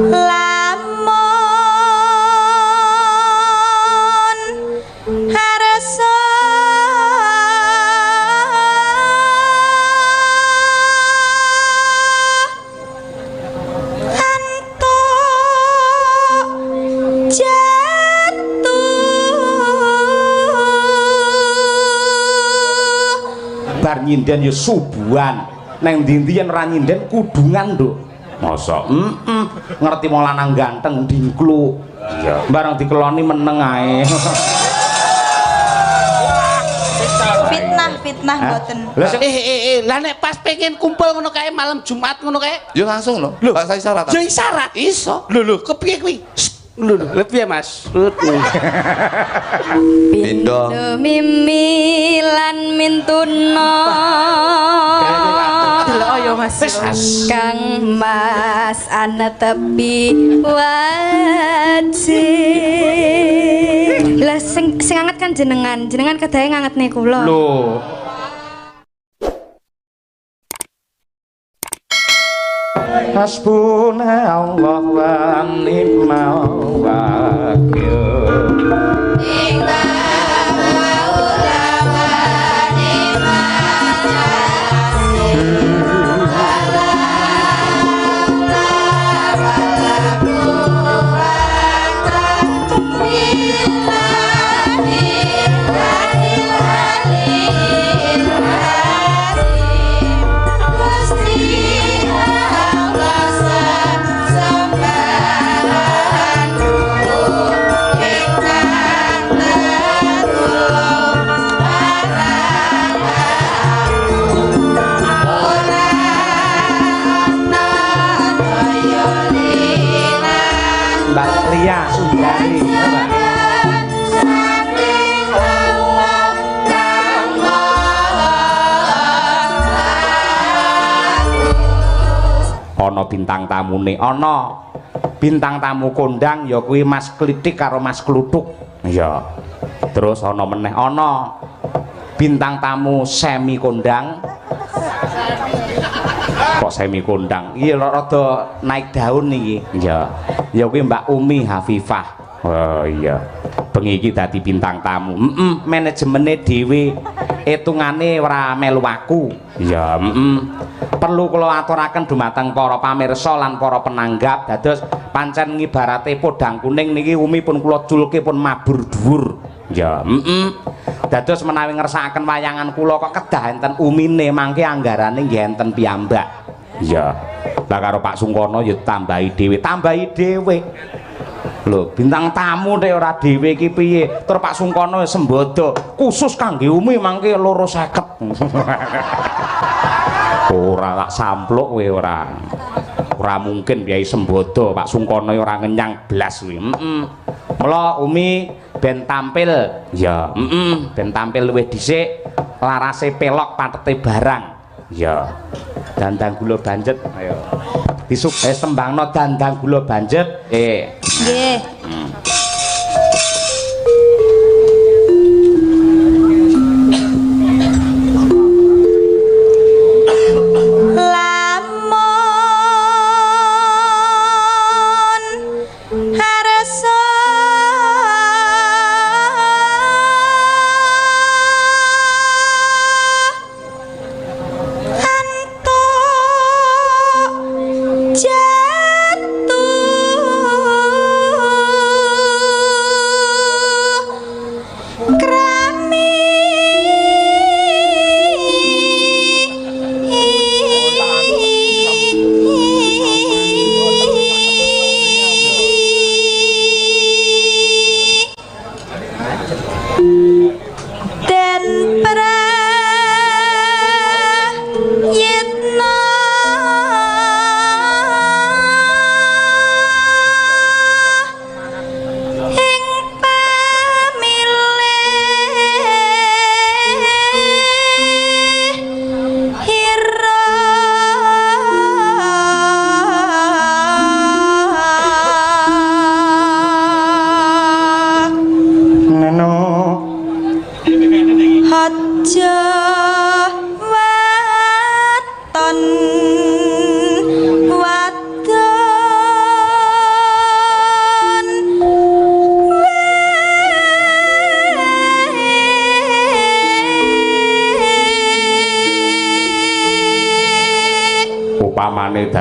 lamun harasa antuk jatuh bar nyinden ya subuhan neng ndi-ndi yen ora nyinden kudungan nduk masa ngerti mau lanang ganteng dingklu iya barang dikeloni meneng ae fitnah mboten lah nek pas pengen kumpul ngono kae malam Jumat ngono kae yo langsung lho bahasa isyarat yo isyarat iso lho kepiye kuwi lho piye Mas Pindo mimilan mintuna delok ya Mas Kang Mas ana tepi wajib lah sing anget kan jenengan kedahe ngangetne kula lho hasbuna Allah wa ni'mal wakil Lia Sundari ana bintang tamune ana bintang tamu kondang ya kuwi Mas Klitik karo Mas Kluthuk ya terus ana meneh ana bintang tamu semi kondang kok semi kondang iya rada naik daun iki ya kuwi Mbak Umi Hafifah oh iya bengi iki dadi bintang tamu manajemene dhewe etungane ora melu aku ya perlu kula aturaken dumateng para pamirsa lan para penanggap dados pancen ngibarate podang kuning niki Umi pun kula julke pun mabur dhuwur ya dados menawi ngersakaken wayangan kula kok kedah enten Umine mangke anggarane nggih enten piyambak iya lah karo Pak Sungkono ya tambahi dhewe lho bintang tamu nek ora dhewe iki piye tur Pak Sungkono sembodo khusus kangge Umi mangke 250 ora tak sampluk kowe ora mungkin Kyai Sembodo Pak Sungkono ora ngenyang blas kuwi mula Umi ben tampil ya ben tampil luwih dhisik larase pelok patete barang ya dandang gula banjet ayo disukses tembangno dandang gula banjet nggih jatuh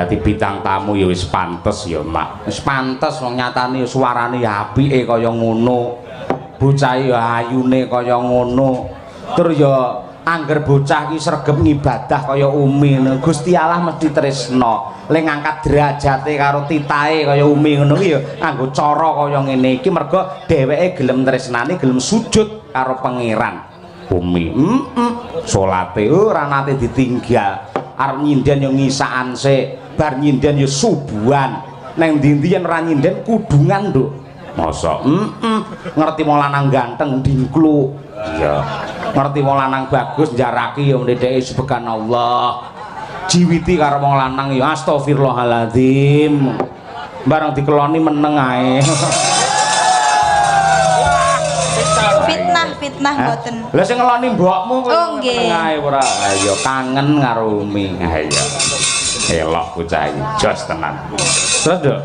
dadi bintang tamu ya wis pantes ya mak wis pantes wong nyatane suarane apike kaya ngono bocah ya ayune kaya ngono terus ya angger bocah ki sregep ngibadah kaya Umi ngono Gusti Allah mesti tresna le ngangkat derajate karo titahe kaya Umi ngono ki ya nganggo cara kaya ngene iki mergo dheweke gelem tresnani gelem sujud karo pangeran Umi salate ora nate ditinggal arep nyinden yo ngisaan sik bar nyinden yo subuhan neng ndi-ndi yen ora nyinden kudungan nduk masa ngerti wong lanang ganteng dingkluk iya ngerti wong lanang bagus njaraki yo ndheke subhanallah jiwiti karo wong lanang yo astagfirullahaladzim bareng dikeloni meneng ae fitnah mboten. Lah sing ngeloni mbokmu Oh nggih. Ae ora. Ayo kangen karo Umi. Ayo. Elok bocah iki. Jos tenan. Terus, Dok.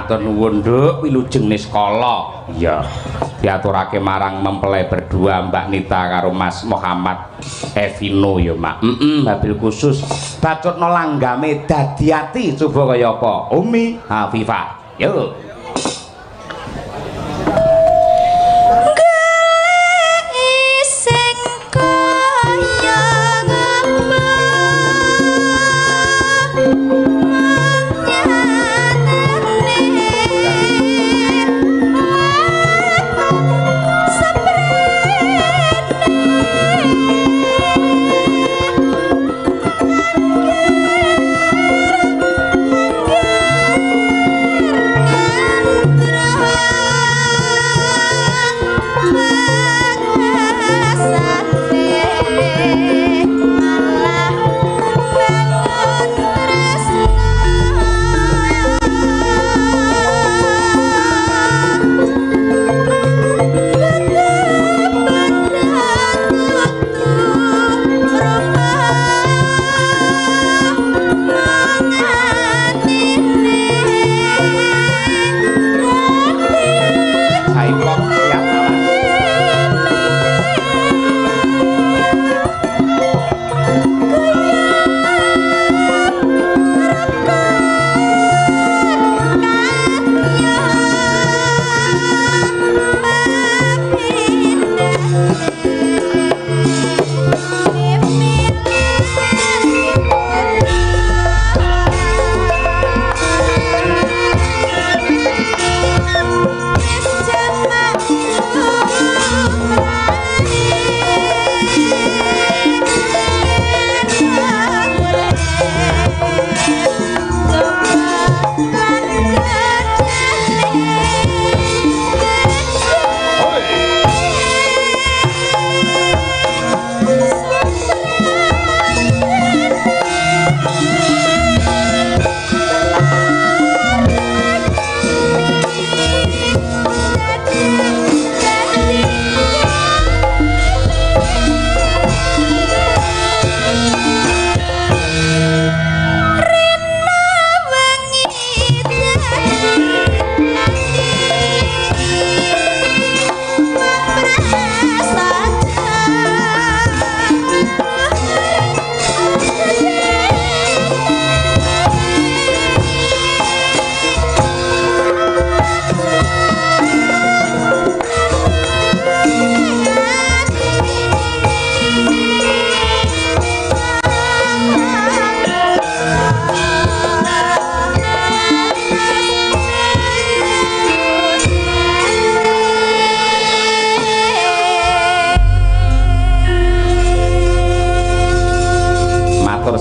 matur nuwun Nduk wilujeng niskala. Iya. Diaturake marang mempelai berdua Mbak Nita karo Mas Muhammad Evino ya, Mak. Mobil khusus bacutno langgame dadi ati coba kaya apa? Umi Hafifah. Yo. Yeah.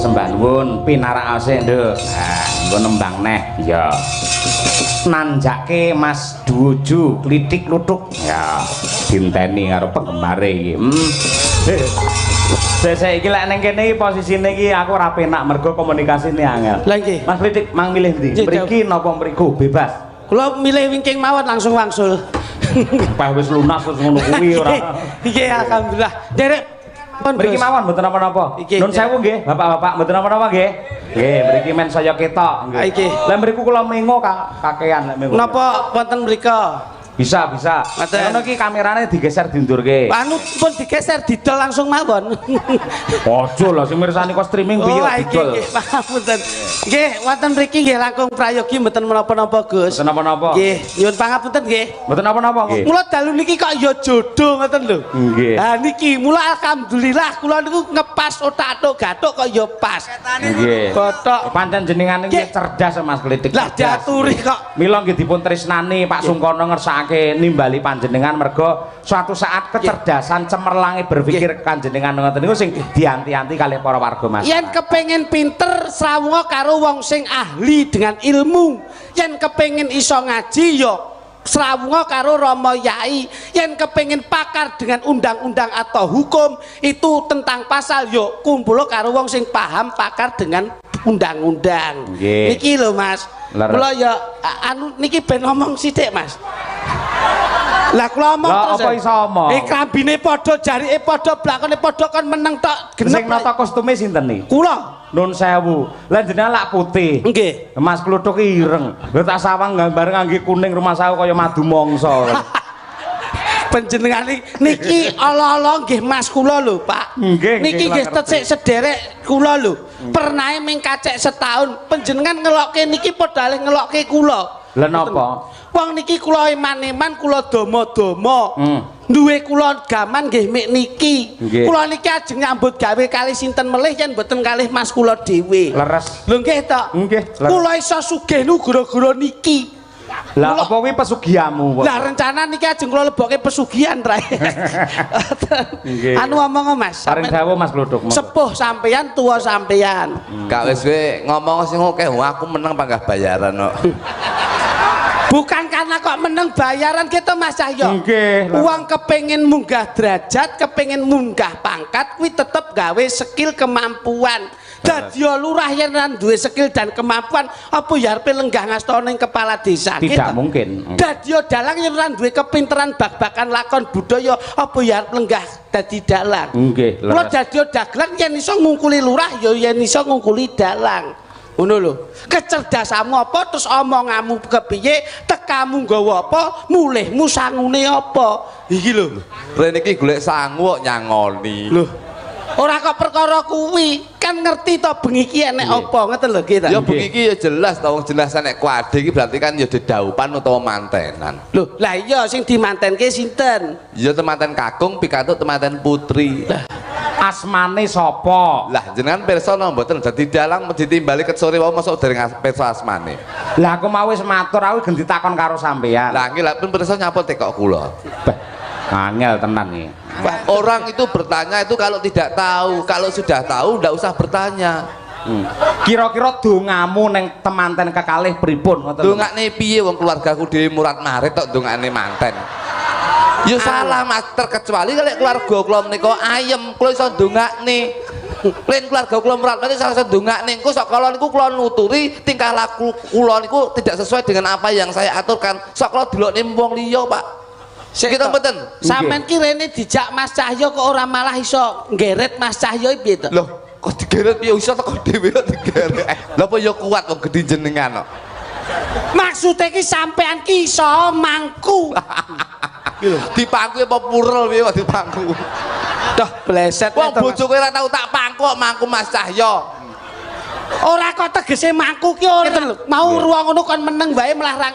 sembah nuwun pinarakake nduk. Nah, nggo nembang neh. Ya. Nanjake Mas Duju klitik lutuk. Ya, dinteni karo penggemare iki. Saya iki lek ning kene iki posisine iki aku ora penak mergo komunikasine angel. Lah nggih. Mas Klitik mang milih ndi? Mriki napa mriku bebas? Kula milih wingking mawon langsung wangsul. Pah wis lunas terus ngono kuwi ora. Nggih alhamdulillah. Derek Mriki mawon mboten napa-napa. Nun sewu nggih, Bapak-bapak mboten napa-napa nggih. Nggih, mriki men saya ketok nggih. Nggih. Lah mriku kula mengo kakean lek mengo. napa wonten mrika? Bisa. Ngono iki kamerane digeser diundurke. Anu pun digeser didol langsung mawon. Ojo lah sing mirsani kok streaming piye didol. Nggih, pangapunten. Nggih, wonten mriki nggih langkung prayogi mboten menapa-napa, Gus. Mboten napa-napa. Nggih, nyuwun pangapunten nggih. Mboten napa-napa nggih. Mula dalu niki kok ya jodoh ngoten lho. Nggih. Ha niki mula alhamdulillah kula niku ngepas otak-otak gathuk kok ya pas. Nggih. Gotok. Pancen jenengan iki cerdas Mas Klitik. Lah diaturi kok. Mila nggih dipun tresnani Pak Sungkono ngersakake nimbali panjenengan mergo suatu saat kecerdasan cemerlange berpikir panjenengan ngoten niku sing dianti-anti kalih para warga Mas. Yen kepengin pinter srawunga karo wong sing ahli dengan ilmu. Yen kepengin iso ngaji ya srawunga karo Rama Yai. Yen kepengin pakar dengan undang-undang atau hukum itu tentang pasal yo kumpul karo wong sing paham pakar dengan undang-undang. Niki lho Mas. Kula ya anu niki ben ngomong sithik Mas. Lah kula omong terus. Lah apa iso omong? Klambine padha, jarike padha, blakone padha kon meneng tok. Sing nata kostume sinten niki? Kula. Nun sewu. Lah jenengan lak putih. Nggih. Mas Kluthuk ireng. Lha tak sawang gambar ngangge kuning rumah saya kaya madu mangsa. Panjenengan niki ala-ala nggih Mas kula lho, Pak. Niki nggih tesik sederek kula lho. Pernahe ming kacek setahun. Panjenengan ngelokke niki padha ngelokke kula. Lah napa? Wong niki kula iman-iman kula dama-dama. Duwe kula gaman nggih mik niki. Kula niki ajeng nyambut gawe kalih sinten melih yen mboten kalih Mas kula dhewe. Leres. Lho nggih to? Nggih. Kula iso sugih nu gara-gara niki. Lah apa kuwi pesugihanmu kok? Lah rencana niki ajeng kula lebokke pesugihan rae. Anu omong Mas. Paring dawuh Mas Kluthuk. Sepuh sampeyan, tuwa sampeyan. Gak wis kowe ngomong sing akeh, aku menang panggah bayaran kok. Bukan karena kok meneng bayaran gitu Mas Cahyo. Nggih. Uang kepengin munggah derajat, kepengin munggah pangkat, kuwi tetep gawe skill kemampuan. Dadi lurah yen ora duwe skill dan kemampuan, apa ya arepe lenggah ngastana ning kepala desa? Tidak mungkin. Dadi dalang yen ora duwe kepinteran bak-bakan lakon budaya, apa ya arep lenggah dadi dalang? Nggih. Kula dadi dagelan yen iso ngungkuli lurah ya yen iso ngungkuli dalang. Ngono lho. Kecerdasanmu apa terus omonganmu kepiye, tekamu nggawa apa, mulihmu sangune apa. Iki lho. Rene iki golek sangu kok nyangoni. Lho. Ora kok perkara kuwi, kan ngerti to bengi iki enek apa, ngoten lho kita. Ya bengi iki ya jelas to, wong jelas nek kuade iki berarti kan ya dedaupan utawa mantenan. Lho, lah iya sing dimantenke sinten? Ya temanten kakung pikantuk temanten putri. Asmane sapa? Lah jenengan pirsa napa mboten dadi dalang ditimbali ket sore wae mosok dereng pirsa asmane. Lah aku mau wis matur aku gen ditakon karo sampean. Lah nggih lha pun pirsa nyapa tekok kula. Angel tenan iki. Orang itu bertanya itu kalau tidak tahu, kalau sudah tahu ndak usah bertanya. Kira-kira dongamu ning temanten kekalih pripun ngoten? Dongakne piye wong keluargaku dhewe murat marit tok dongakne manten. Ya salah Mas, terkecuali kalau keluarga kula menika ayem, kula iso ndongakne. Lain keluarga kula murat marit salah iso ndongakne. Engko sok kala niku kula nuturi tingkah laku kula niku tidak sesuai dengan apa yang saya aturkan. Sok kala delokne wong liya, Pak. Kita mboten. Sampeyan ki rene dijak Mas Cahyo kok ora malah iso nggeret Mas Cahyo piye to? Loh, kok digeret piye iso teko dhewe kok digeret. Lha apa ya kuat kok gedhe jenengan kok. Maksudnya ki sampean ki iso mangku. Dipangku apa purel piye kok dipangku. Dah bleset. Wong bojoku ora tau tak pangku kok mangku Mas Cahyo. Ora kok tegese mangku ki ora mau ruang ngono kon meneng bae malah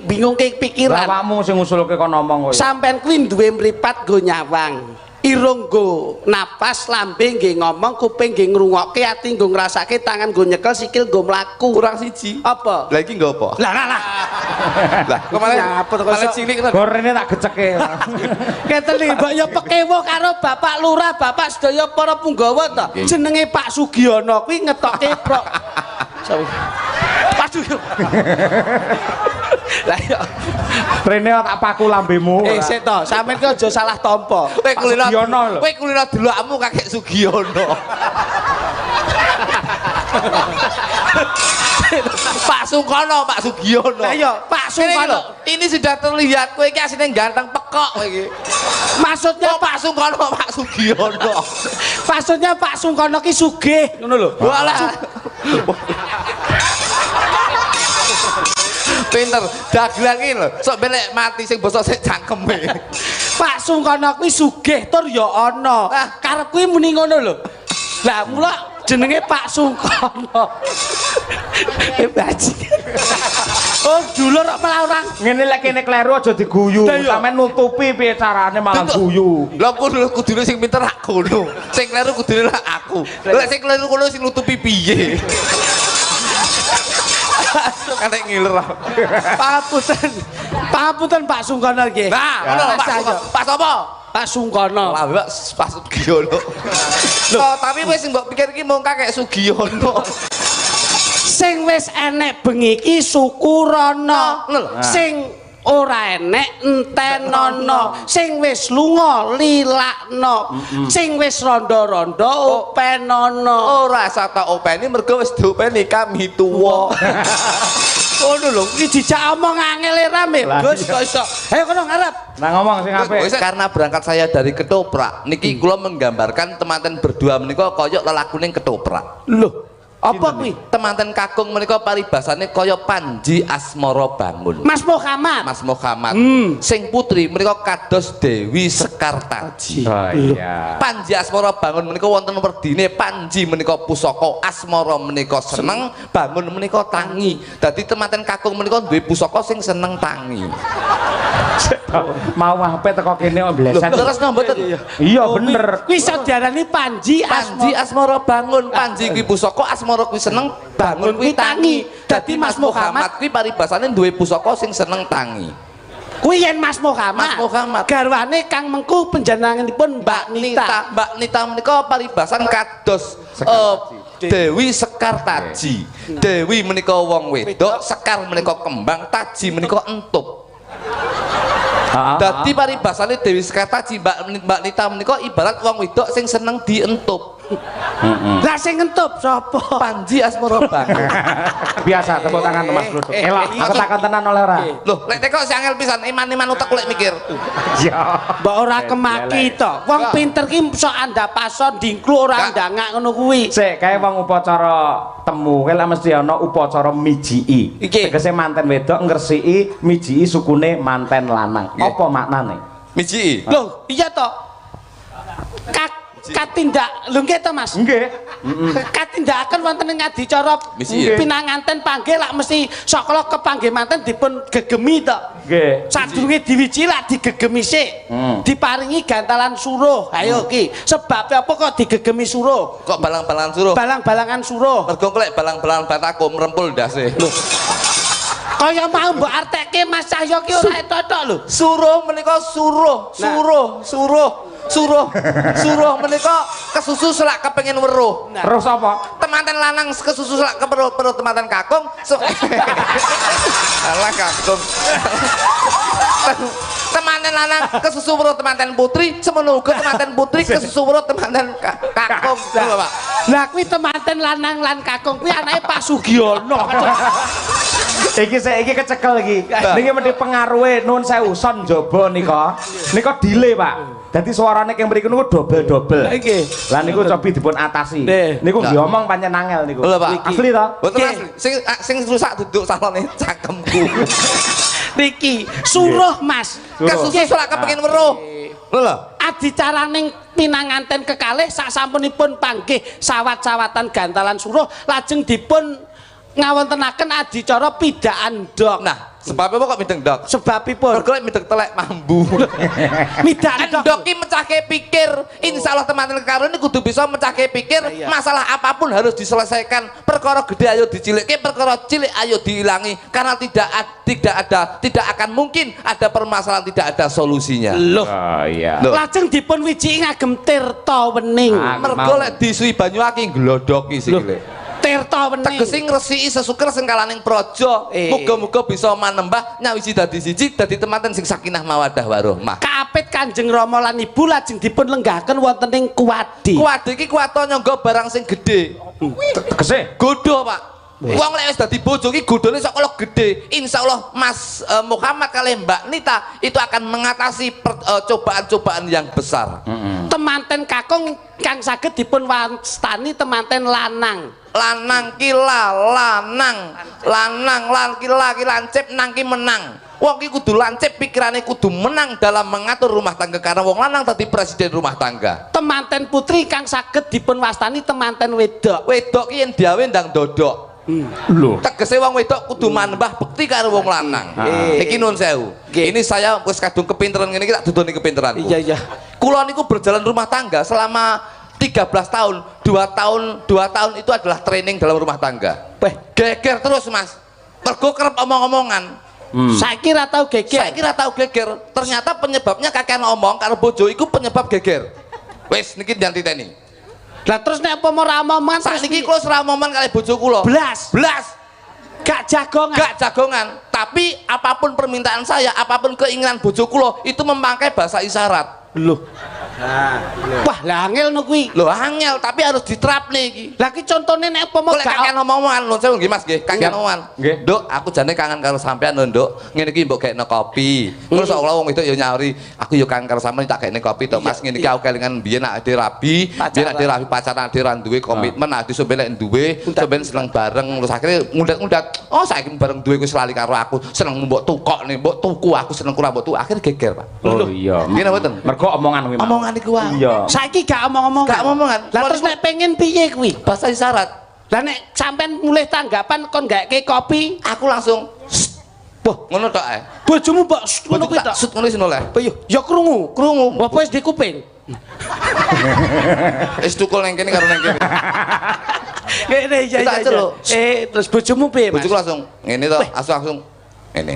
bingung ke pikiran. Awakmu sing ngusulke kon ngomong kowe. Sampean kuwi duwe mripat nggo nyawang. irung nggo napas, lambe nggih ngomong, kuping nggih ngrungokke, ati nggo ngrasake, tangan nggo nyekel, sikil nggo mlaku. Kurang siji. Apa? Lah iki nggo apa? Lah. Lah, kemarin Nyapa to, malah kok. cilik to. Gorene tak geceke. Ngeten iki, Mbak ya pekewo karo Bapak Lurah, Bapak sedaya para punggawa to. Nggih. Jenenge Pak Sugiono kuwi ngetokke prok. Pak Sugiono. Lah ya. Rene tak paku lambemu. Sik to, sampeyan ki aja salah tampa. Kowe kulino Sugiono lho. Kowe kulino delokmu kakek Sugiono. Pak Sungkono, Pak Sugiono. Lah ya, Pak Sungkono. Ini sudah terlihat kowe iki asline ganteng pekok kowe iki. Maksudnya Oh, Pak Sungkono, Pak Sugiono. Maksudnya Pak Sungkono ki sugih, ngono lho. Walah. Pinter, dagelan iki lho. Sok belek mati sing bosok sik cangkeme. Pak Sungkono kuwi sugih tur ya ana. Karep kuwi muni ngono lho. Lah mula jenenge Pak Sungkono. Baji. Oh, dulur kok malah orang. Ngene lek kene kleru aja diguyu. Lah iya. Sampeyan nutupi piye carane malah guyu. Lha kudune sing pinter aku ngono. Sing kleru kudune aku. Lek sing kleru kono sing nutupi piye? Katek ngiler. Pangapunten Pak Sungkono nggih. Nah, ngono Pak sapa? Pak Sungkono. Lah Pak Sugiono. Loh, tapi wis mbok pikir iki mung kakek Sugiono. Sing wis enek bengi iki Sukurana. Lho. Sing ora enek entenono. Sing wis lunga lilakno. Sing wis rondo-rondo openono. Ora sata openi mergo wis diopeni kami tuwa. Ngono lho, iki dijak omong angel rame. Gus kok iso. Ayo kono ngarep. Nah ngomong sing apik. Karena berangkat saya dari ketoprak, niki kula menggambarkan temanten berdua menika kaya lelakuning ketoprak. Loh, apa kuwi? Temanten kakung menika paribasane kaya Panji Asmara Bangun. Mas Muhammad. Mas Muhammad. Sing putri menika kados Dewi Sekartaji. Oh iya. Panji Asmara Bangun menika wonten werdine Panji menika pusaka, Asmara menika seneng, Bangun menika tangi. Dadi temanten kakung menika duwe pusaka sing seneng tangi. Mau ape teko kene mbleset. Terus mboten. Iya bener. Kuwi iso diarani Panji Panji Asmara Bangun, Panji kuwi pusaka, Asmara kuwi seneng, Bangun kuwi tangi. Dadi Mas Muhammad kuwi paribasane duwe pusaka sing seneng tangi. Kuwi yen Mas Muhammad. Mas Muhammad. Garwane Kang Mengku panjenenganipun Mbak Nita. Mbak Nita menika paribasan kados Dewi Sekartaji. Dewi menika wong wedok, Sekar menika kembang, Taji menika entup. Dadi paribasane Dewi Sekartaji Mbak Nita menika ibarat wong wedok sing seneng dientup. Lah sing entup sapa? Panji Asmara Bangun. Biasa tepuk tangan Mas Bro. Elok aku takon tenan oleh ora. Loh, lek teko sing angel pisan iman-iman utek lek mikir. Iya. Mbok ora kemaki to. Wong pinter ki sok andapason dingklu ora ndangak ngono kuwi. Sik kae wong upacara temu kae lek mesti ana upacara mijiki. Tegese manten wedok ngresiki mijiki sukune manten lanang. Apa maknane? Miji. Loh, iya to. Katindak lho nggih to Mas. Nggih. Katindakaken wonten ing adicara Misi, ya? pinanganten panggih lak mesti sakala kepanggih manten dipun gegemi to. Nggih. Sadurunge diwiji lak digegemi sik. Diparingi gantalan suruh. Ayo ki, sebab apa kok digegemi suruh? Kok balang-balangan suruh? Balang-balangan suruh. Mergo klek balang-balangan bataku merempul ndase. Kaya mau mbok artekke Mas Cahyo ki ora tok lho. Suruh menika suruh menika kesusu selak kepengin weruh. Terus apa? Temanten lanang kesusu selak keperut temanten kakung. Alah kakung. Temanten lanang kesusu weruh temanten putri, semono uga temanten putri kesusu weruh temanten kakung. Lho, Pak. Lah kuwi temanten lanang lan kakung kuwi anake Pak Sugiono. Iki kecekel iki. Niki mesti pengaruhe nuwun sewu son jaba nika. Nika delay, Pak. Dadi suarane keng mriku niku dobel-dobel. Nggih. Lah niku coba dipun atasi. Niku nggih omong pancen angel niku. Lho, Pak. Asli to? Mboten asli. Sing rusak duduk salone cangkemku. Niki suruh Mas. Kesusu selak kepengin weruh. Lho lho. Adicaraning pinanganten kekalih sak sampunipun panggih sawat-sawatan gantalan suruh lajeng dipun ngawontenaken adicara pidaan dok. Nah, sebabnya apa kok mideng dok? Sebabipun Mergo lek mideng telek mambu. midang dok. Endok ki mecahke pikir. Insyaallah teman-teman karo ini kudu bisa mecahke pikir. Iya. Masalah apapun harus diselesaikan. Perkara gede ayo dicilikke, perkara cilik ayo dihilangi karena tidak akan mungkin ada permasalahan tidak ada solusinya. Loh, Oh iya. Loh. lajeng dipun wiji ngagem tirta wening. Ah, Mergo lek disuwi banyu aki nglodoki sikile. Tirta wening. Tegesi ngresiki sesuker sing kalaning praja. Muga-muga bisa manembah nyawiji dadi siji dadi temanten sing sakinah mawaddah warahmah. Kaapit Kanjeng Rama lan Ibu lajeng dipun lenggahaken wonten ing Kuwadi. Kuwadi iki kuwato nyangga barang sing gedhe. Tegese Godho, Pak. Wong lek wis dadi bojo iki godhone sok kala gedhe. Insyaallah Mas Muhammad kalih Mbak Nita itu akan mengatasi cobaan-cobaan yang besar. Temanten kakung kang saged dipun wastani temanten lanang. Lanang kila lanang laki lancip nang ki menang. Wong ki kudu lancip pikirane kudu menang dalam mengatur rumah tangga karena wong lanang tadi presiden rumah tangga. Temanten putri kang saged dipun wastani temanten wedok. Wedok ki yen diawe ndang dodok. lho. Tegese wong wedok kudu manembah bekti karo wong lanang. Iki nuwun sewu. Ini saya wis kadung kepinteran ngene iki tak dudoni kepinteranku. Iya. Kula niku berjalan rumah tangga selama 13 tahun. 2 tahun itu adalah training dalam rumah tangga. Geger terus, Mas. Mergo kerep omong-omongan. Saiki ra tau geger. Saya kira tahu geger. Ternyata penyebabnya kakean omong karo bojo iku penyebab geger. Wis niki diantiteni. Lah terus nek apa ora omongan Sak niki kula ora omongan kali bojo kula. blas. Gak jagongan. Gak jagongan. Tapi apapun permintaan saya, apapun keinginan bojo kula itu memakai bahasa isyarat. Loh. Wah, lah angel no kuwi. Loh angel, tapi harus diterapne iki. Lah ki contone nek apa mau Boleh kakean omongan lho sewu nggih Mas nggih. Kakean omongan. Nggih. Nduk, aku jane kangen karo sampean lho, Nduk. Ngene iki mbok gekno kopi. Terus kok wong wedok ya nyauri, aku ya kangen karo sampean tak gekne kopi to, Mas. Ngene iki aku kelingan biyen nek ade rabi, biyen ade rabi pacaran ade ra duwe komitmen, ade sampeyan nek duwe, sampeyan seneng bareng terus akhirnya ngundat-ngundat. Oh, saiki bareng duwe wis lali karo aku. Seneng mbok tukok nih, mbok tuku aku seneng kurang mbok tuku. Akhirnya geger, Pak. Oh iya. Nggih mboten. Mergo omongan kuwi. Omongan iku wae. Iya. Saiki gak omong-omongan. Gak omongan. Lah terus nek pengen piye kuwi? Bahasa isyarat. Lah nek sampean mulih tanggapan kon gak kopi, Aku langsung wah, ngono tok ae. bojomu mbok ngono kuwi tok. Sut ngono wis noleh. Apa yo? Ya krungu. Apa wis di kuping? Wis tukul nang kene karo nang kene. Ngene Tak celuk. terus bojomu piye, Mas? Bojoku langsung ngene to, langsung ngene.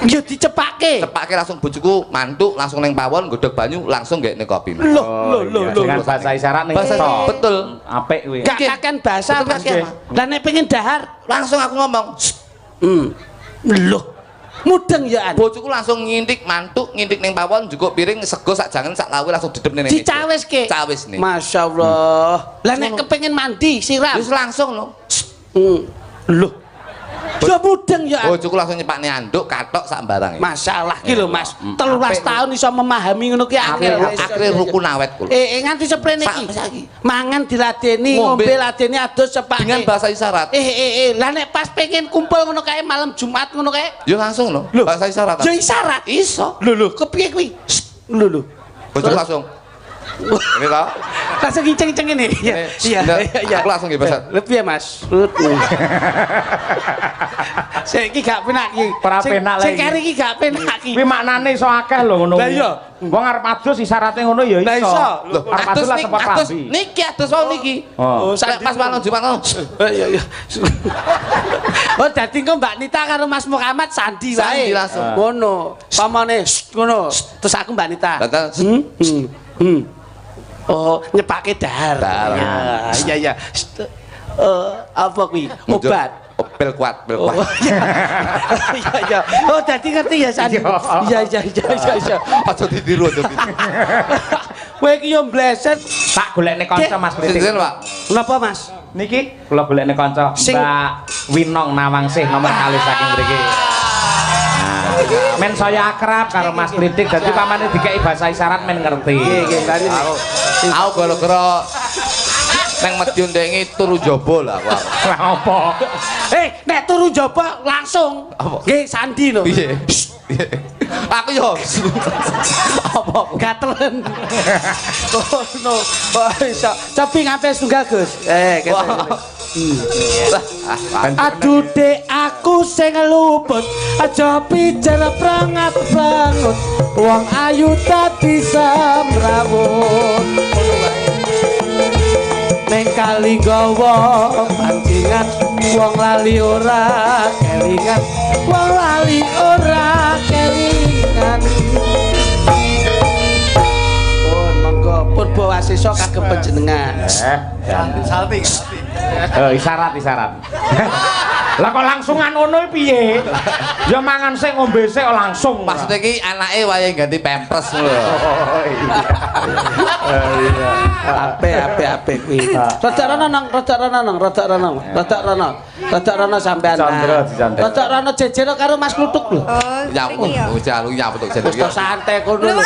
Yo dicepake. Cepake langsung bojoku mantuk langsung nang pawon godhog banyu langsung gekne kopi. Loh. Dengan bahasa isyarat nih. Bahasa iso. betul. Apik kuwi. Gak kakean bahasa Betul, Mas. kakean. Lah nek pengen dahar, Langsung aku ngomong, loh. Mudeng ya an. bojoku langsung ngintik mantuk, ngintik ning pawon njukuk piring sego sak jangan sak lawe langsung didep ning. Dicaweske. Cawis nih. Masya Allah. Lah nek kepengin mandi siram. Wis langsung lho. Loh. Ya mudeng ya an. Bojoku langsung nyepakne anduk, katok sak barang. Masalah ki lho Mas. 13 tahun iso memahami ngono ki angel. Akhire rukun awet kula. Nganti seprene iki. Saiki. Mangan diladeni, Ngombe. ngombe ladeni adus sepake. Dengan bahasa isyarat. Lah nek pas pengen kumpul ngono kae malam Jumat ngono kae. Yo langsung lho. Bahasa isyarat. Ya isyarat. Iso. Lho kepiye kuwi? Lho. Bojoku langsung ini toh. Langsung ngiceng-ngiceng ini. Iya. Aku langsung nggih Mas. Lebih ya Mas. Saiki gak penak iki. Ora penak lagi. Sing kari iki gak penak iki. Kuwi maknane iso akeh lho ngono. Lah iya. Wong arep adus isyaratnya ngono ya iso. Lah iso. Loh, Arep adus lah cepet adus rabi. niki adus wau niki. Oh. Nek pas malam Jumat ngono. Iya. Oh dadi engko Mbak Nita karo Mas Muhammad sandi wae. Sandi langsung. Ngono. Pamane ngono. Terus aku Mbak Nita. Oh, nyepake dahar. Iya. Apa kuwi? Obat. Pil kuat. Iya. Oh, dadi ngerti ya Sandi. Iya. Aja ditiru aja. Kowe iki yo mbleset. Tak golekne kanca Mas Kritik. Sinten, Pak? Napa, Mas? Niki kula golekne kanca Mbak Winong Nawangsih nomor kali saking mriki. Men saya akrab karo Mas Kritik dadi pamane dikeki bahasa isyarat men ngerti. Nggih, kali. Aku gara-gara nang Madiun dengi turu jaba lah kok. Lah opo? Nek turu njaba langsung. Nggih, Sandi lho. Piye? Aku yo. Apa? Gatelen. Oh no. Wah, iso. Cobi ngape setunggal, Gus? Kene. Aduh dek aku sing luput aja pijar prangat banget wong ayu dadi semrawut ning kali gawa pancingan wong lali ora kelingan wong lali ora kelingan pun monggo purba wasisa kagem panjenengan salting isyarat lah kok langsungan ngono piye ya mangan sik ngombe sik langsung maksudnya ki anake wayahe ganti pampers lho ape kuwi rada rono sampean rada rono jejer karo Mas Kluthuk lho nyaput wis to santai kono lho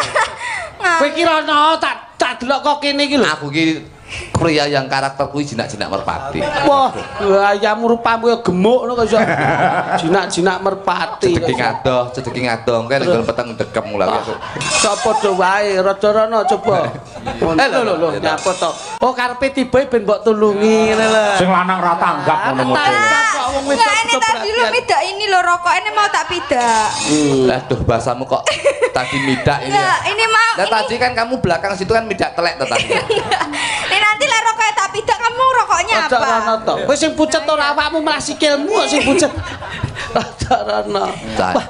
kowe ki rono tak delok kok kene iki lho aku ki pria yang karakter kuwi jinak-jinak merpati. Wah, ayam rupamu ya gemuk ngono kok iso. Jinak-jinak merpati. Cedeki ngadoh, kan nggon peteng dekem lha kok. Sopo do wae, rada rono coba. Lho, nyapa to. Oh, karepe tibae ben mbok tulungi ngene lho. Sing lanang ra tanggap ngono Wong wis ini tadi lu midak ini lo rokok ini mau tak pidak. Aduh, bahasamu kok tadi midak ini. Nah, ini mau. Nah, tadi kan kamu belakang situ kan midak telek tadi. Ini nanti lah rokoknya tak pidak kamu rokoknya apa? Rada rono to. Kowe sing pucet ora awakmu malah sikilmu kok sing pucet. Rada rono.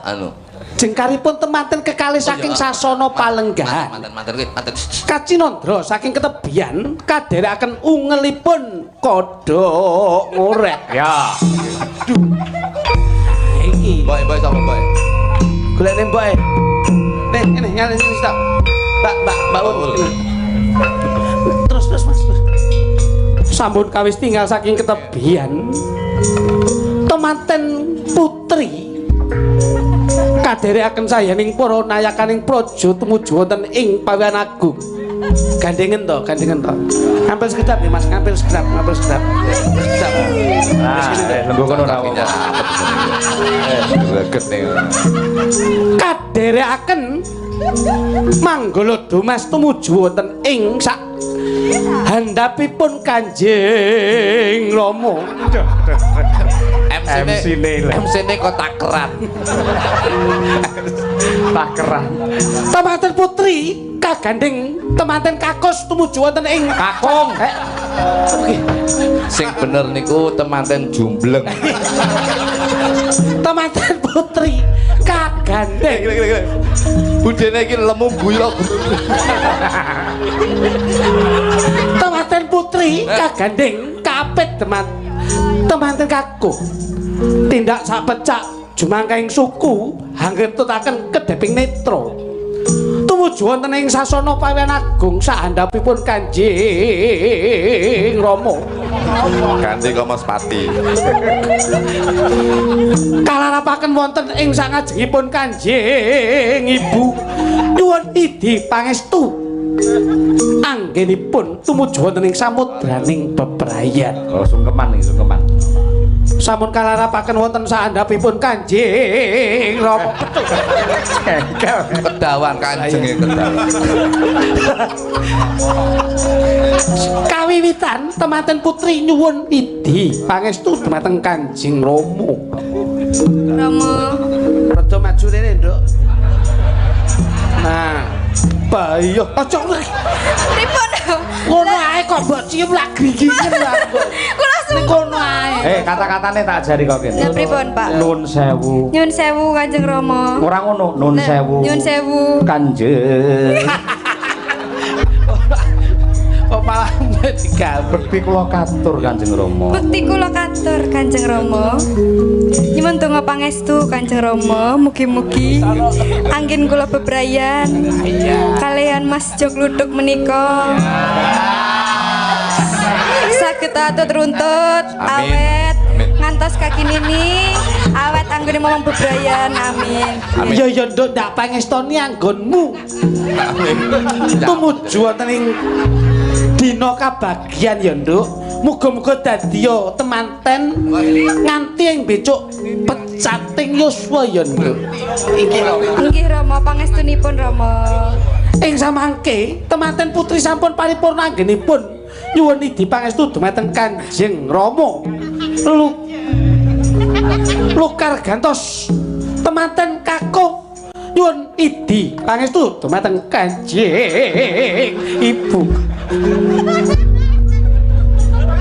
Anu. Jengkaripun temanten kekalih saking Sasana Palenggahan. Manten. Kacinandra saking ketebian kadherekaken ungelipun kodhok ngorek. ya Aduh. Iki. Boy sapa boy? Golekne mboke. Nih, ngene nyale sini stop. Mbak Ut. Terus Mas. Sampun kawis tinggal saking ketebian. Temanten putri kadherekaken sayaning para nayakaning praja tumuju wonten ing Pawian Agung. Gandengen to. Ngampil sekedap ya Mas, ngampil sekedap. lenggo kono ra Greget nih. Kadherekaken manggala dumas tumuju wonten ing sak handapipun Kanjeng Rama. MC-ne kok takeran. Temanten putri kagandeng temanten kakos tumuju wonten ing kakung Sing bener niku temanten jumbleng. temanten putri kagandeng Budene iki lemu buyok. temanten putri kagandeng kapit temanten kakung tindak sapecak jumangkaing suku anggetutaken kedeping netra tumuju wonten ing sasana Pawian Agung sahandhapipun Kanjeng Rama Ganti Komospati. kalarapaken wonten ing sangajengipun Kanjeng Ibu nyuwun idi pangestu anggenipun tumuju wonten ing samudraning bebrayan. oh sungkeman. Sampun kalarapaken wonten saandhapipun Kanjeng Rama. Kedawan kanjenge kedawan. Kawiwitan temanten putri nyuwun idi pangestu dumateng Kanjeng Rama. Rama. Rada maju rene, Nduk. Nah, bayo aja Pripun? ngono ae kok mbok cium lak gringingen lho. Kula Ning kono ae. Kata-katane tak ajari kok kene Nah, pripun, Pak? nun sewu Nyun sewu Kanjeng Rama. ora ngono nun Nah, sewu Nyun sewu. Kanjeng Kok malah digawe. bekti kula katur Kanjeng Rama Bekti kula katur Kanjeng Rama. Nyuwun donga pangestu Kanjeng Rama, mugi-mugi anggen kula bebrayan kalian Mas Jog Luduk menika. Saged atut runtut awet ngantos kaki nini awet anggone momong bebrayan amin. Ya Nduk ndak pangestoni anggonmu. Tumuju wonten ing dina kabagian ya Nduk. Muga-muga dadi ya temanten nganti ing becuk pecating yuswa ya Nduk. Iki lho. Nggih Rama pangestunipun Rama. Ing samangke temanten putri sampun paripurna anggenipun nyuwun idi pangestu dumateng Kanjeng Rama. Lukar gantos temanten kakung nyuwun idi pangestu dumateng Kanjeng Ibu.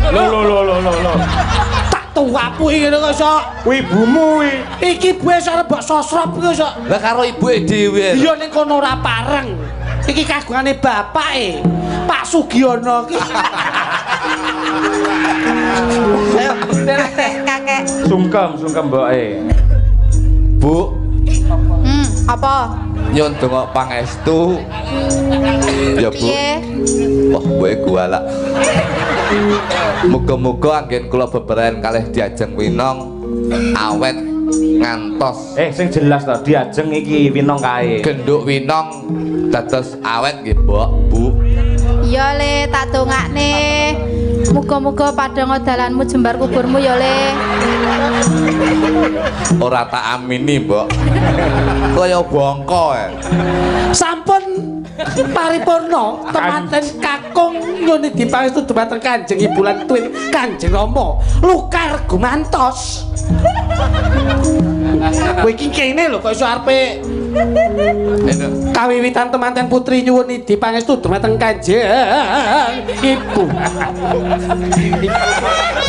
Lho. Tak tuwapu iki ngene kok sok. Kuwi ibumu kuwi. Iki ibuke sok mbok sosrop iki sok. Lah karo ibuke dhewe. Iya ning kono ora pareng. Iki kagungane bapake Pak Sugiono iki. Ayo, Kakek. Sungkem mboke. Bu, Apa? nyun donga pangestu. Ya Bu. Piye? Wah, kowe gualak. Muga-muga anggen kula beberan kalih diajeng winong awet ngantos Sing jelas to, diajeng iki winong kae. genduk winong dados awet nggih, Mbok, Bu. Iya le, tak dongakne. Muga-muga padha dalanmu jembar kuburmu ya le. Ora tak amini, Mbok. Kaya bongko ya. sampun paripurna temanten kakung nyuwun idi pangestu dumateng Kanjeng Ibu lan tuwin Kanjeng Rama Lukar gumantos. Kowe iki kene lho kok iso arepe kawiwitan temanten putri nyuwun idi pangestu dumateng Kanjeng Ibu.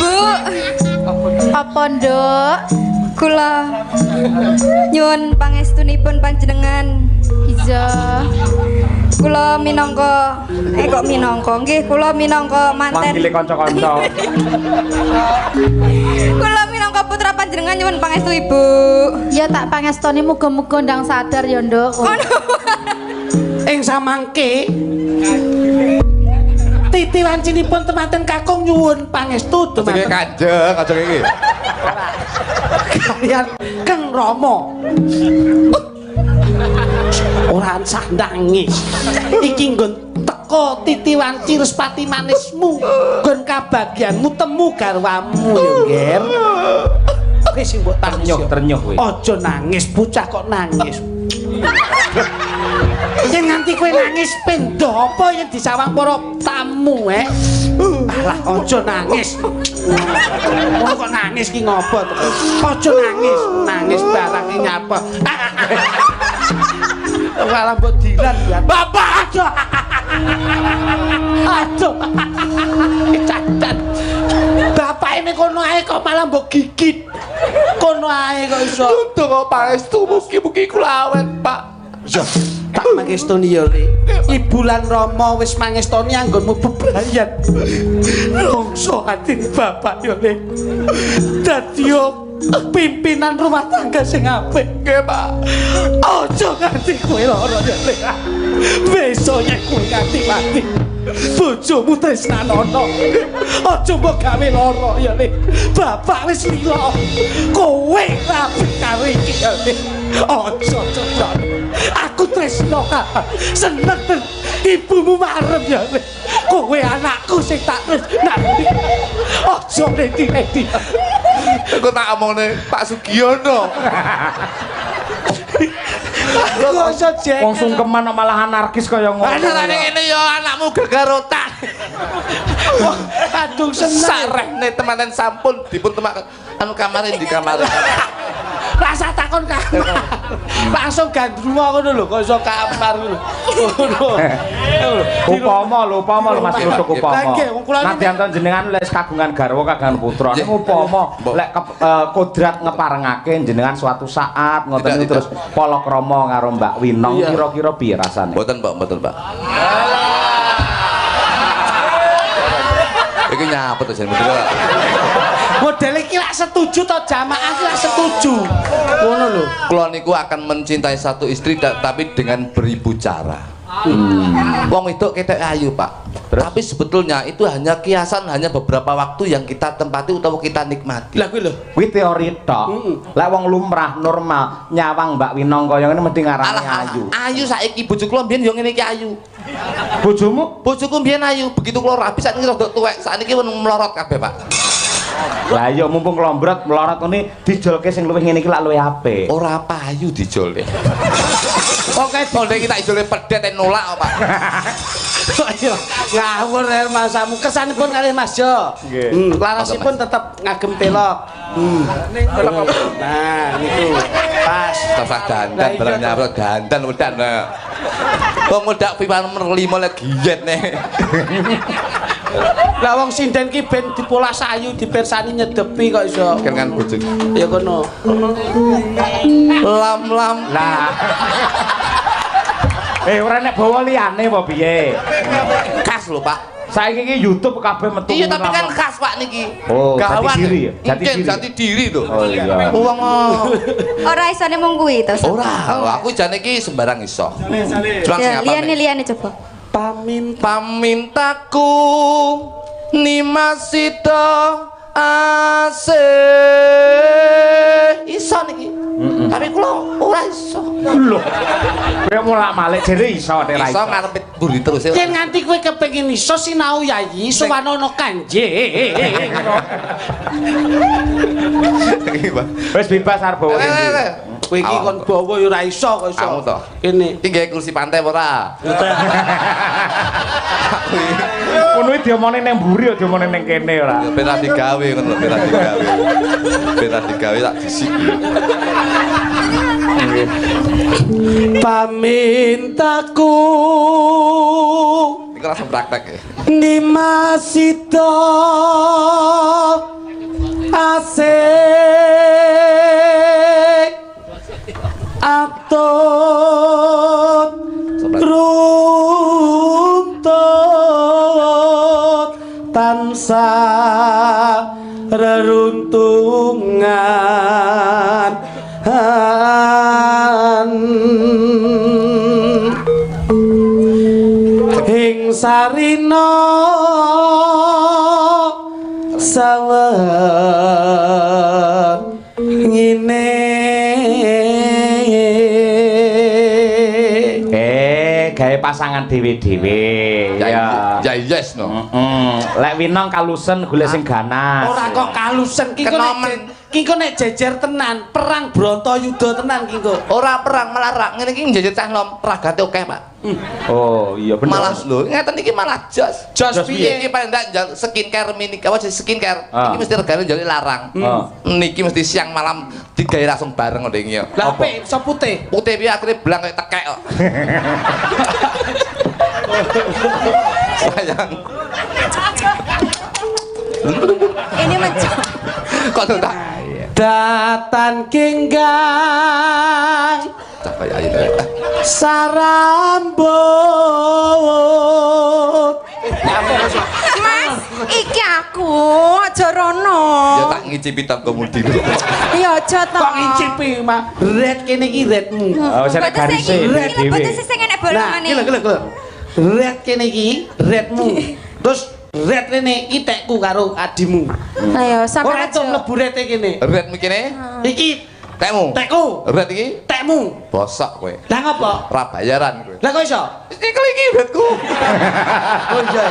Bu, Apa nduk? kula nyuwun pangestunipun panjenengan. Iya. Kula minangka nggih kula minangka manten. Manggile kanca-kanca. Kula minangka putra panjenengan nyuwun pangestu Ibu. Ya tak pangestoni muga-muga ndang sadar ya nduk. Ing samangke titi wancinipun temanten kakung nyuwun pangestu Jenenge dumateng Kanjeng, Kanjeng iki. kalian Kang Rama. Ora ansah nangis. Iki nggon teko titi wanci respati manismu, nggon kabagianmu temu garwamu ya, Nger. Oke sing mbok tangis. Ternyuh kowe. Aja nangis, bocah kok nangis. Yen nganti kowe nangis pendo apa yen disawang para tamu Alah aja nangis. Kok nangis ki ngopo to? Aja nangis, nangis barang ki nyapa. Malah mbok dilan ya. Bapak aja. Aduh. Cacat. Bapak ini kono ae kok malah mbok gigit. Kono ae kok iso. Donga pangestu mugi-mugi kula awet, Pak. Ya, tak mangestoni ya, Le. Ibu lan Rama wis mangestoni anggonmu bebrayan. Longso ati bapak ya, Le. Dadi pimpinan rumah tangga sing apik, nggih, Pak. Aja nganti kowe lara ya, Le. Besok yen kowe nganti mati. Bojomu tresnanono. Aja mbok gawe lara ya, Le. Bapak wis lila. Kowe rapi karo iki ya, Le. Aja cocok. Aku tresno seneng ibumu marem ya, Le. Kowe anakku sing tak tresnani. Aja leti-leti. Aku tak omongne Pak Sugiono. Kok iso jek. Wong sungkeman kok malah anarkis kaya ngono. Anakane ngene ya anakmu gegar otak. Kadung seneng. Sarehne temenan sampun dipun temak anu kamare di kamar. Rasa takon kamar. Langsung gandrunga ngono lho, kok iso kamar ngono. Upama lho Mas Lutuk upama. Nggih, wong kula Nadyan to jenengan lek kagungan garwa kagungan putra. Nggih. Niku upama Mbok. lek kodrat ngeparengake jenengan suatu saat ngoten Tidak, niku terus palakrama karo Mbak Winong Iya. kira-kira piye rasane? Mboten, Pak, mboten, Pak. Iki nyapet to jenenge bener. Model iki lak setuju to jamaah iki lak setuju. Ngono lho. Kula niku akan mencintai satu istri tapi dengan beribu cara. Wong itu ketek ayu, Pak. Tapi sebetulnya itu hanya kiasan, hanya beberapa waktu yang kita tempati utawa kita nikmati. Lah kuwi lho. Kuwi teori tok. Lek wong lumrah normal nyawang Mbak Winong kaya ngene mesti ngarani ayu. Ayu saiki bojo kula mbiyen yo ngene iki ayu. Bojomu Bojoku mbiyen ayu, begitu kula rabi sakniki rada tuwek, sakniki pun melorot kabeh, Pak. lah ya mumpung kelombrot melorot ngene dijolke sing luwih ngene iki lak luwih apik. Ora payu dijole. Oke, bonde iki tak ijole pedet nolak kok, Pak. Ayo ngawur ya masamu kesanipun kali Mas Jo. Larasipun tetep ngagem telok. Nah niku pas Tasah dandan barang nyarot dandan wedan. Wong mudak pipan nomor 5 lagi giat nih. lah wong sinden ki ben dipola sayu dipersani nyedepi kok iso. Kan bojone. Ya kono. Lam. Lah. Ora nek bawa liyane apa piye? Khas lho, Pak. Saiki iki YouTube kabeh metu. Iya tapi kan khas Pak niki. Oh, gawan. jati diri ya? Jati diri lho. Oh iya. Wong Ora isone mung kuwi to. ora, aku jane iki sembarang iso. Cuma sing apa? Liyane coba. Pamintaku nimasito ase iso niki. Tapi kula ora iso. Lho. Kowe mulak-malik jere iso nek ra Iso ngarepit buri terus. Yen nganti kowe kepengin iso sinau yayi suwanono kanje. Wis bebas arep bawa. Kowe iki kon bawa ya ora iso kok iso. Kamu to. Kene. Iki gawe kursi pantai ora? Ngono iki diomongne ning mburi ya diomongne ning kene ora. Ben ra digawe ngono lho, ben ra digawe. Ben ra digawe tak disiki. Pamintaku Iki langsung praktek ya. nimasito asik atut runtut tansah reruntungan ing sarina sawengine gawe pasangan dhewe-dhewe. Ya. Ya yes no. Lek winong kalusen golek sing ganas. ora kok kalusen ki kok nek jejer tenan perang Bratayuda tenan ki kok Ora perang malah rak ngene iki njajit cah nom ragate akeh, Pak. Oh, iya bener. Malah lho, ngeten iki malah jos. Jos piye iki paling ndak skincare mini apa skincare. Iki mesti regane njali larang. Niki mesti siang malam digawe langsung bareng ngene iki. lah apik iso putih Putih piye akhire blang kayak tekek kok. Sayang. Ini macam Kok tak? datan kenggang Tak kaya ayo. sarambut Mas, iki aku aja rono. Ya tak ngicipi tangga mudi. Ya aja to. kok ngicipi mak red kene iki redmu Oh, wis ana garise dhewe. Betul sing enek nah bolongane. gila red kene iki redmu terus red rene iki tekku karo adimu Ayo sampe ora itu mlebu red kene Red mikine iki tekmu. tekku Red iki tekmu bosok kowe. lah ngopo Ora bayaran kowe. lah kok iso Iki iki redku. oh iya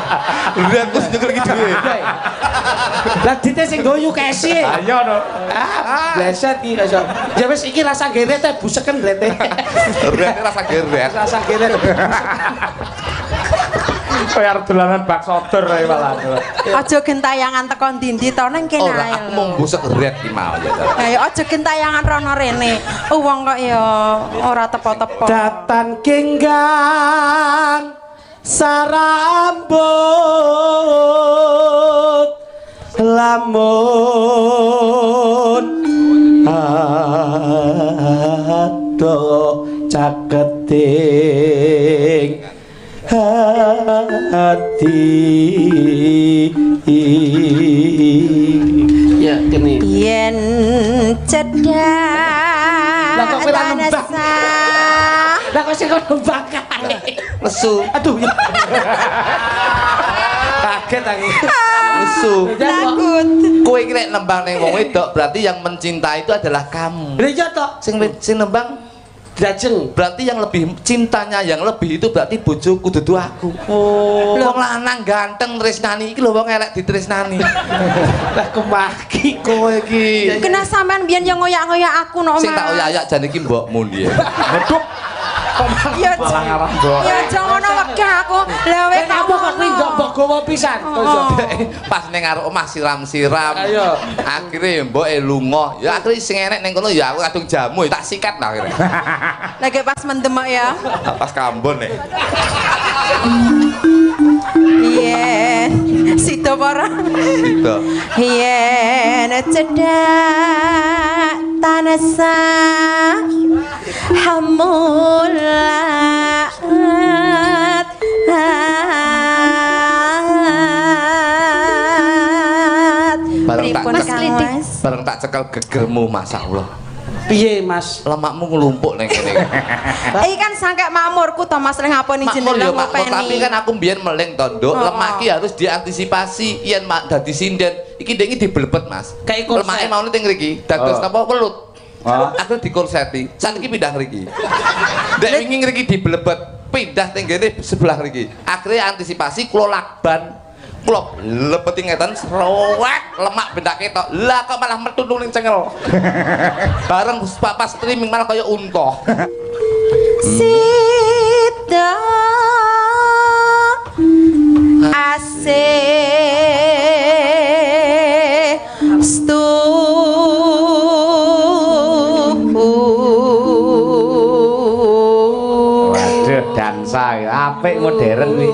Redku nyekel iki dhewe. lah dite sing goyu kesi Ayo no. bleset iki iso ya wis iki rasa geret teh buseken rete Redku rasa geret. rasa geret Kaya arep dolanan bakso dor ae malah. Aja gentayangan teko ndi-ndi to ning kene Ora ae. aku mung busek red ki mau ya. Ayo aja gentayangan rono rene. Wong kok ya ora tepo-tepo. datan kenggang sarambut lamun ado caketing hati ya kene Yen cedak. Lah kok kowe ra nembak? danasa. lah kok sing kono bakal Nesu. aduh kaget aku Nesu. Takut. Kowe iki nek nembang ning wong wedok berarti yang mencinta itu adalah kamu. lha iya to Sing nembang Dajeng. berarti yang lebih cintanya yang lebih itu berarti bojoku dudu aku. Oh. Wong lanang ganteng tresnani iki lho wong elek ditresnani. Lah kemaki Kowe iki Kena sampean biyen yang ngoyak-ngoyak aku no, Mas. sing tak oyak-oyak jan iki mbokmu ndi. Meduk. Ya Malah ngarah mbok. ya aja ngono wegah aku. Lah wis Kowe ngapa kok nindok mbok gowo pisan? Pas ning karo omah siram-siram. Ayo. Akhire mboke lunga. Ya akhire sing enek ning kono ya aku kadung jamu tak sikat lah akhire. lagi pas mendem ya. Pas kambon nek. Yen sida para. Gitu. Yen cedak tanasa hamulat Bareng tak cekel gegermu masyaallah. Piye Mas? Lemakmu nglumpuk ning kene. Iki kan sangkek makmurku to Mas lek ngaponi Makmur jeneng ya makmur, tapi kan aku mbiyen meleng to, Nduk. Lemak iki harus diantisipasi yen dadi sinden. Iki ndek iki diblebet, Mas. Kayak korset. Lemake mau ning mriki, dados napa welut. Aku dikorseti. Saiki pindah mriki. Ndek wingi mriki diblebet, pindah teng ngene sebelah mriki. Akhirnya antisipasi kula lakban. Kula lebeti ngeten serowek lemak bendak ketok. Lah kok malah metu ning cengel. Bareng pas streaming malah kaya unta. Sida asih stu Waduh, dansa apik modern kuwi.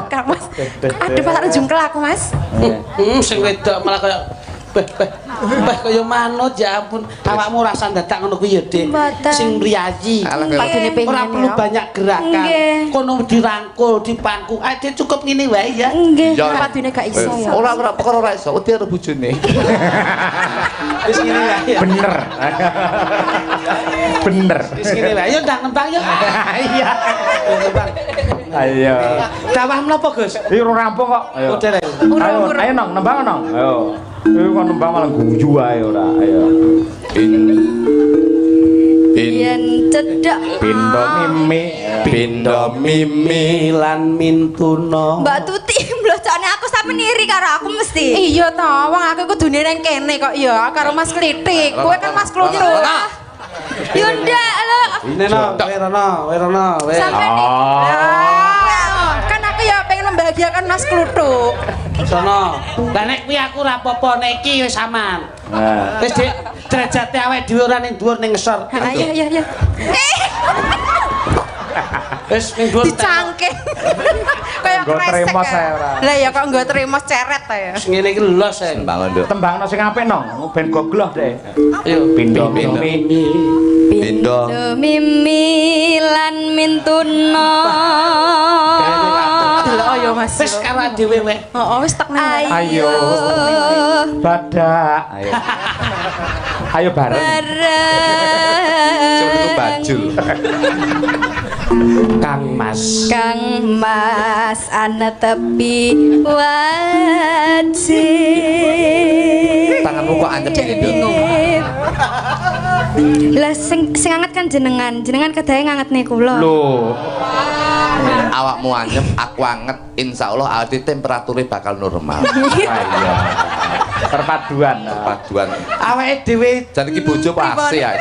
Kang Mas. Aduh pas jungkel aku Mas. Sing wedok malah kaya kaya manut ya ampun. Awakmu rasa dadak ngono kuwi ya, Dik. Mboten. Sing mriyayi. Padune pengen Ora perlu ya. banyak gerakan. Nggih. Kono dirangkul, dipangku. Ade cukup ngene wae ya. Nggih, Ya. padune gak iso ya. Ora perkara ora iso, wedi karo bojone. Wis ngene wae ya. Bener. Bener. Wis ngene wae. Yo ndang nembang yo. Iya. Nembang. Ayo. Dawah menapa, Gus? Iki ora rampung kok. Ayo. Udah lah. Ayo, ayo nong, nembang nong. Ayo. Iki kok nembang malah guyu ae ora. Ayo. Yen cedak Pindo mimi, Pindo mimi lan mintuna. Mbak Tuti mblocone aku sampe niri karo aku mesti. Iya to, wong aku kudune nang kene kok ya karo Mas Klitik. Kowe kan Mas Klutuk. Yo ndak lho. Ini no, Werono. Sampe Kan aku ya pengen membahagiakan Mas Klutuk. Sono. Lah nek kuwi aku ora apa-apa nek iki wis aman. Nah. Wis Dik, derajate awake dhewe ora ning dhuwur ning ngesor. Iya. Wis ning dhuwur. Dicangking. Kayak Nggo kresek. terima saya ora. Lah ya kok nggo terima ceret ta ya. Wis ngene iki los ya. Bangun Nduk. Tembangno sing apik nong, ben gogloh deh. Ayo. Pindo Pindo. mimi. Pindo. Mimi lan mintuna. Delok ya Mas. Wis karo dhewe wae. Heeh, wis tak nang. Ayo. Badak. Ayo. Ayo bareng. Cuma itu Bareng bajul. Kang Mas. Kang Mas ana tepi wajib. Tanganmu kok anyep ini Nduk. Lah sing anget kan jenengan kedahe ngangetne kula. Loh. Awakmu anyep, aku anget. Insyaallah awake temperaturnya bakal normal. Iya. Perpaduan. Paduan. Awake dhewe Jan iki bojo pasti ya.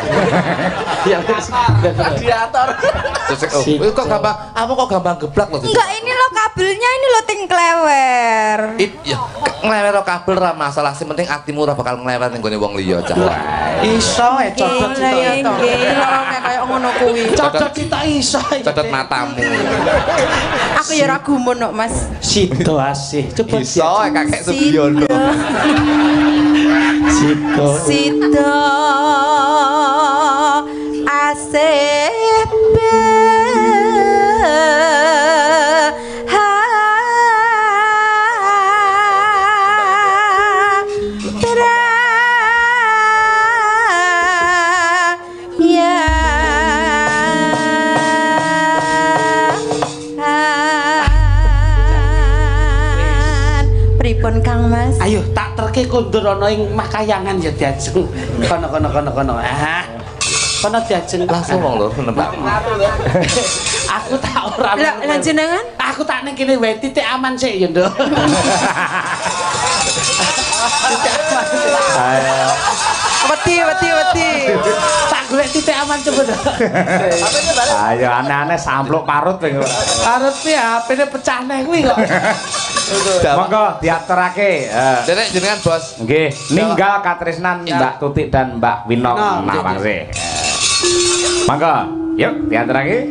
ya wis. Radiator. Terus kok gampang, apa kok gampang geblak loh. Enggak, ini lo kabelnya ini lo ting klewer. Ya, nglewer kabel ra masalah, sing penting atimu ora bakal nglewer ning gone wong liya, Cak. Iso cocok Lah ya cita. nggih. Lorone kaya ngono kuwi. Cocok cita iso. Cocot matamu. Aku ya ora gumun kok Mas. Sido asih. Coba Iso kakek Sugiono. Sido. Sida asih pripun Kang Mas? Ayo tak terke kondur ana ing Makayangan ya diajeng. Kono. Ah. Kono diajeng. Langsung wong lho nembak. Aku tak ora. Lah jenengan? Aku tak ning kene wae titik aman sik ya, Nduk. Titik aman. Ayo. Wedi. Tak golek titik aman cepet. Ayo aneh-aneh sampluk parut kowe ora. Parut piye HP-ne pecah neh kuwi kok. Monggo diaturake. Derek jenengan bos. Nggih, ninggal katresnan Ya. Mbak Tutik dan Mbak Winong Nawangse. Monggo, yuk diaturake.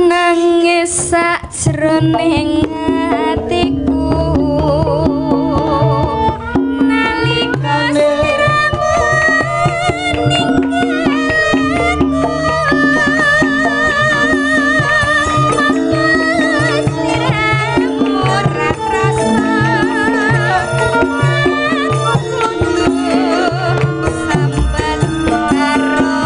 Nangis sajroning atiku nalika sliramu ninggalku sliramu ora krasa aku kudu sambat karo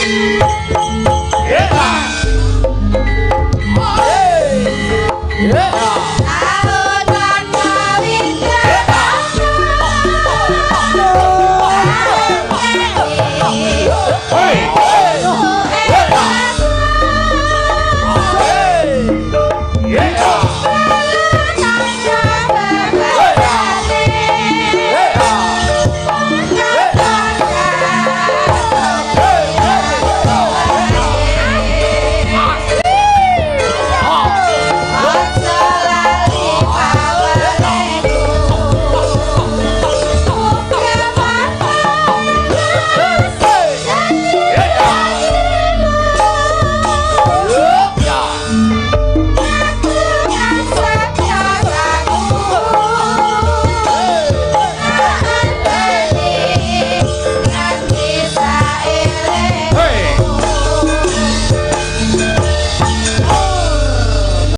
Thank you.